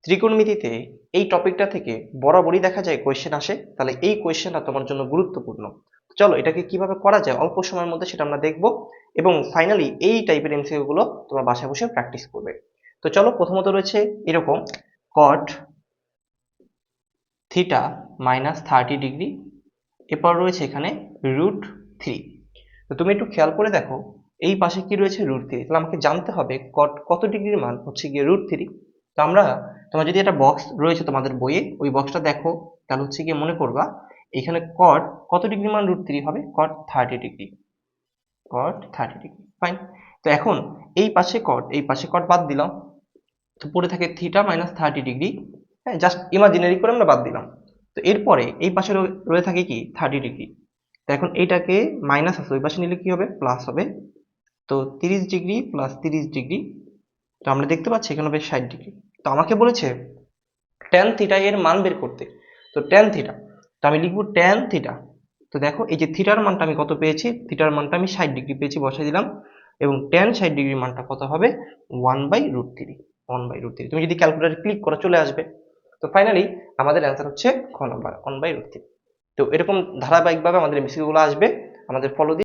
ত্রিকোণমিতিতে এই টপিকটা থেকে বরাবরই দেখা যায় কোয়েশ্চেন আসে, তাহলে এই কোয়েশ্চেনটা তোমার জন্য গুরুত্বপূর্ণ। চলো এটাকে কিভাবে করা যায় অল্প সময়ের মধ্যে সেটা আমরা দেখব, এবং ফাইনালি এই টাইপের এমসিকিউ গুলো তোমরা বাসায় বসে প্র্যাকটিস করবে। তো চলো, প্রথমত রয়েছে এরকম কট থিটা মাইনাস 30 ডিগ্রি, এরপর রয়েছে এখানে √3। তো তুমি একটু খেয়াল করে দেখো, এই পাশে কি রয়েছে √3, তাহলে আমাকে জানতে হবে কট কত ডিগ্রির মান হচ্ছে গিয়ে √3। তো আমরা, তোমার যদি একটা বক্স রয়েছে তোমাদের বইয়ে, ওই বক্সটা দেখো, তাহলে হচ্ছে গিয়ে মনে করবা এখানে কট কত ডিগ্রি মান √3 হবে, কট 30 ডিগ্রি, কট 30 ডিগ্রি, ফাইন। তো এখন এই পাশে কট, এই পাশে কট বাদ দিলাম, তো পড়ে থাকে থিটা মাইনাস 30 ডিগ্রি। হ্যাঁ, জাস্ট ইমাজিনারি করে আমরা বাদ দিলাম। তো এরপরে এই পাশে রয়ে থাকে কি 30 ডিগ্রি। তো এখন এইটাকে মাইনাস আছে, ওই পাশে নিলে কি হবে, প্লাস হবে। তো 30 ডিগ্রি প্লাস 30 ডিগ্রি, তো আমরা দেখতে পাচ্ছি এখানে হবে 60 ডিগ্রি। তো আমাকে বলেছে ট্যান থিটা এর মান বের করতে। তো ট্যান থিটা, তো আমি লিখবো ট্যান থিটা। তো দেখো এই যে থিটার মানটা আমি কত পেয়েছি, থিটার মানটা আমি 60 ডিগ্রি পেয়েছি, বসাই দিলাম। এবং ট্যান 60 ডিগ্রির মানটা কত হবে, 1/√3। 1/√3, তুমি যদি ক্যালকুলেটর ক্লিক করো চলে আসবে। তো ফাইনালি আমাদের অ্যান্সার হচ্ছে খ নম্বর, 1/√3। তো এরকম ধারাবাহিকভাবে আমাদের এমসিকিউ গুলো আসবে, আমাদের ফলো